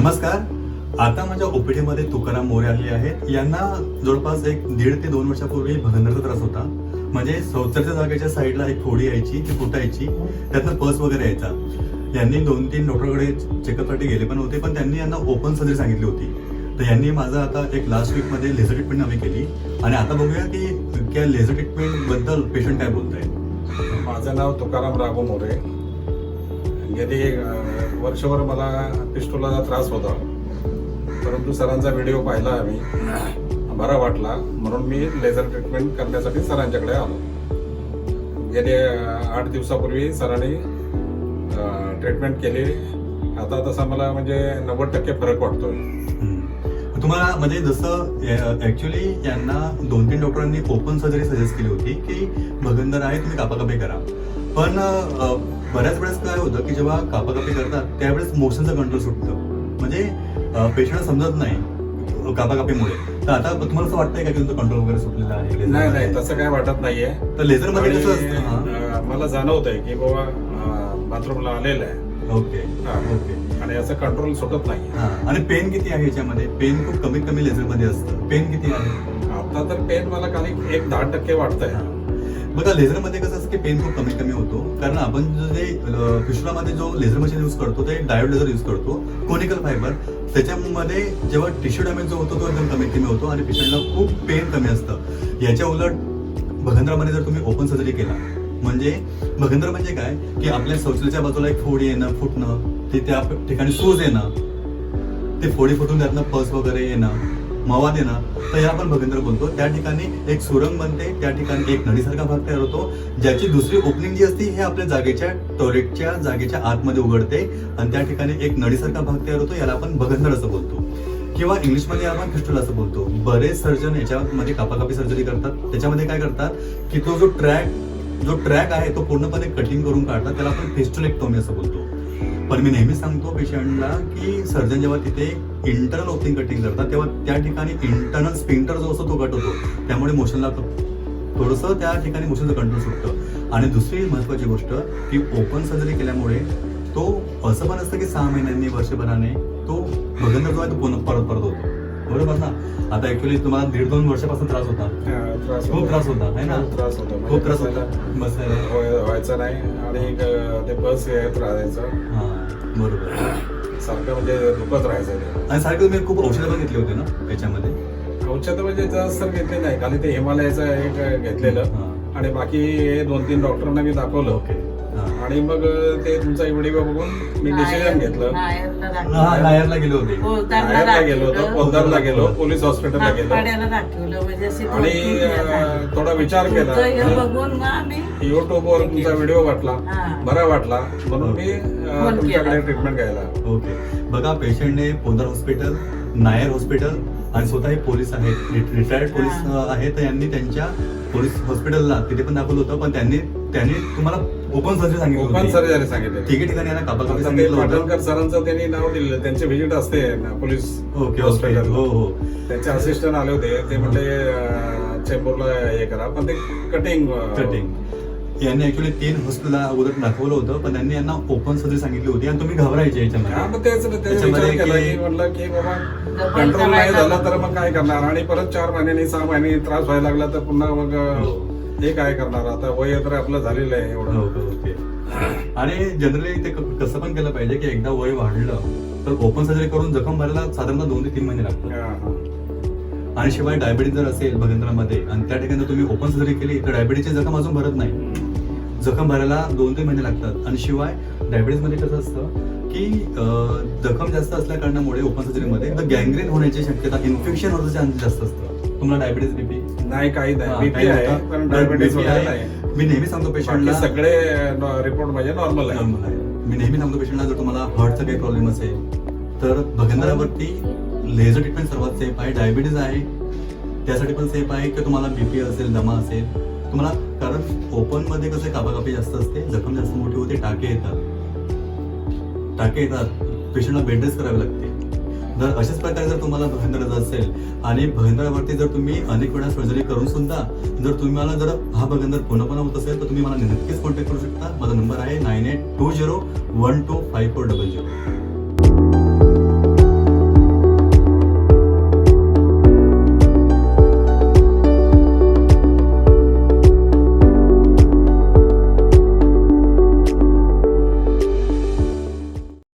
नमस्कार. आता माझ्या ओपीडी मध्ये तुकाराम मोरे आलेले आहेत. यांना जवळपास 1.5 ते 2 वर्षापूर्वी भगंदरचा त्रास होता. म्हणजे शौचाच्या जागेच्या साईडला एक फोडी यायची, ती फुटायची, त्यातनं पस वगैरे यायचा. यांनी 2-3 डॉक्टरकडे चेकअपसाठी गेले पण होते, पण त्यांनी यांना ओपन सर्जरी सांगितली होती. तर यांनी माझा आता एक लास्ट वीक मध्ये लेझर ट्रीटमेंट आम्ही केली आणि आता बघूया की त्या लेझर ट्रीटमेंट बद्दल पेशंट काय बोलताय. माझं नाव तुकाराम राघव मोरे. गेली वर्षभर मला पिस्टोलाचा त्रास होता, परंतु सरांचा व्हिडिओ पाहिला आम्ही, बरा वाटला म्हणून मी लेझर ट्रीटमेंट करण्यासाठी सरांच्याकडे आलो. गेले 8 दिवसापूर्वी सरांनी ट्रीटमेंट केली. आता तसा मला म्हणजे 90% फरक वाटतोय. तुम्हाला म्हणजे जसं ऍक्च्युली यांना 2-3 डॉक्टरांनी ओपन सर्जरी सजेस्ट केली होती की भगंदर आहे, तुम्ही कापाकापी करा. पण बऱ्याच वेळेस काय होतं की जेव्हा कापाकापी करतात त्यावेळेस मोशनचं कंट्रोल सुटतं, म्हणजे पेशंट समजत नाही कापाकापीमुळे. तर आता तुम्हाला असं वाटतंय का की तुमचं कंट्रोल वगैरे सुटलेलं आहे? नाही, तसं काय वाटत नाहीये. तर लेझर मध्ये कसं असतं, मला जाणवतंय की बाबा बाथरूमला आलेलं आहे. Okay okay. आणि असं कंट्रोल सुटत नाही. आणि पेन किती आहे याच्यामध्ये? पेन खूप कमीत कमी लेझर मध्ये असतं. पेन किती आहे आता? तर पेन मला खाली 10% वाटतंय. बघा, लेझर मध्ये कसं असतं की पेन खूप कमी कमी होतो, कारण आपण जे फिशरामध्ये जो लेझर मशीन यूज करतो ते डायोड लेझर यूज करतो, कोनिकल फायबर. त्याच्यामध्ये जेव्हा टिश्यू डॅमेज जो होतो तो एकदम कमीत कमी होतो आणि पेशंटला खूप पेन कमी असतं. याच्या उलट भगंदरामध्ये जर तुम्ही ओपन सर्जरी केला, म्हणजे भगंदर म्हणजे काय की आपल्या शौचालयाच्या बाजूला एक फोडी येणं, फुटणं, ते त्या ठिकाणी सूज येणं, ते फोडी फुटून त्यातनं पस वगैरे येणं, मवाद येणं, तर याला आपण भगंदर बोलतो. त्या ठिकाणी एक सुरंग बनते, त्या ठिकाणी एक नळीसारखा भाग तयार होतो, ज्याची दुसरी ओपनिंग जी असते हे आपल्या जागेच्या टॉयलेटच्या जागेच्या आतमध्ये उघडते आणि त्या ठिकाणी एक नळीसारखा भाग तयार होतो, याला आपण भगंदर असं बोलतो, किंवा इंग्लिशमध्ये आपण फिस्टुला असं बोलतो. बरेच सर्जन याच्यामध्ये कापाकापी सर्जरी करतात. त्याच्यामध्ये काय करतात की तो जो ट्रॅक आहे तो पूर्णपणे कटिंग करून काढतात, त्याला आपण फिस्टुलेक्टोमी असं बोलतो. पण मी नेहमी सांगतो पेशंटला की सर्जन जेव्हा तिथे इंटरनल ओपनिंग कटिंग करतात तेव्हा त्या ठिकाणी इंटरनल स्पिंक्टर जो असतो तो कट होतो, त्यामुळे मोशनला थोडंसं त्या ठिकाणी मोशनचं कंट्रोल सुटतं. आणि दुसरी महत्वाची गोष्ट की ओपन सर्जरी केल्यामुळे तो असं पण असतं की 6 महिन्यांनी, वर्षभराने तो भगंदर जो आहे तो परत होतो, बरोबर ना. आता ऍक्च्युली तुम्हाला 1.5-2 वर्षापासून त्रास होता, खूप त्रास होता है ना? खूप त्रास होता, बसायला व्हायचं नाही आणि ते बस येत राहायचं. बरोबर, सारखं म्हणजे दुखत राहायचं. आणि सारखं तुम्ही खूप औषधं पण घेतली होती ना याच्यामध्ये? औषधं म्हणजे जास्त घेतले नाही, खाली ते हिमालयाचं एक घेतलेलं आणि बाकी 2-3 डॉक्टरांना मी दाखवलं. ओके. आणि मग ते तुमचा व्हिडिओ बघून मी डिसिजन घेतलं. नायरला गेलो होते, नायरला गेलो होतो, पोद्दारला गेलो, पोलीस हॉस्पिटलला गेलो आणि थोडा विचार केला. युट्यूबवर तुमचा व्हिडिओ वाटला, बरा वाटला म्हणून मी तुमच्याकडे ट्रीटमेंट घ्यायला. ओके. बघा, पेशंटने पोद्दार हॉस्पिटल, नायर हॉस्पिटल आणि स्वतः हे पोलीस आहेत, रिटायर्ड पोलीस आहेत, यांनी त्यांच्या पोलीस हॉस्पिटलला तिथे पण दाखवलं होतं, पण त्यांनी तुम्हाला ओपन सर्जरी सांगितली, ओपन सर्जरी सांगितली. ठिकाणी यांना कापाकापी सांगितलं. पाटणकर सरांचं त्यांनी नाव दिलेलं, त्यांची व्हिजिट असते पोलीस हॉस्पिटल. हो. त्यांचे असिस्टंट आले होते, ते म्हणले चेंबूरला हे करा, पण ते कटिंग यांनी ऍक्च्युली 3 हॉस्पिटलला अगोदर दाखवलं होतं, पण त्यांनी यांना ओपन सर्जरी सांगितली होती आणि तुम्ही घबरायचे याच्यामध्ये. त्याच्यामध्ये म्हटलं की बाबा कंट्रोल नाही झाला तर मग काय करणार, आणि परत 4 महिन्यांनी 6 महिन्यांनी त्रास व्हायला लागला तर पुन्हा मग हे काय करणार. आता वय तर आपलं झालेलं आहे एवढं. ओके. आणि जनरली ते कसं पण केलं पाहिजे की एकदा वय वाढलं तर ओपन सर्जरी करून जखम भरायला साधारणतः 2 ते 3 महिने लागतात. आणि शिवाय डायबिटीज जर असेल भगंदरामध्ये आणि त्या ठिकाणी तुम्ही ओपन सर्जरी केली तर डायबिटीजची जखम अजून भरत नाही, जखम भरायला 2 ते महिने लागतात. आणि शिवाय डायबिटीज मध्ये कसं असतं की जखम जास्त असल्या कारणामुळे ओपन सर्जरीमध्ये गँग्रीन होण्याची शक्यता, इन्फेक्शन होण्याचे चान्सेस जास्त असतात. तुम्हाला डायबिटीज, बीपी नाही? काही नाही, बीपी आहे पण डायबिटीज आहे. मी नेहमी सांगतो पेशंटला सगळे रिपोर्ट म्हणजे नॉर्मल आहे. मी नेहमी सांगतो पेशंटला जर तुम्हाला हार्टचा काही प्रॉब्लेम असेल तर भगंदरावरती लेझर ट्रीटमेंट सर्वात सेफ आहे. डायबिटीज आहे त्यासाठी पण सेफ आहे की तुम्हाला बीपी असेल, दमा असेल तुम्हाला, कारण ओपन मध्ये कसं कापाकापी जास्त असते, जखम जास्त मोठी होते, टाके येतात, पेशंटला बेड रेस्ट करावी लागते. जर अशाच प्रकारे जर तुम्हाला भगंदर असेल आणि भगंदरावरती जर तुम्ही अनेक वेळा सर्जरी करून सुद्धा जर तुम्हाला जर हा भगंदर पुन्हा होत असेल तर तुम्ही मला नक्कीच कॉन्टॅक्ट करू शकता. माझा नंबर आहे 9820125400.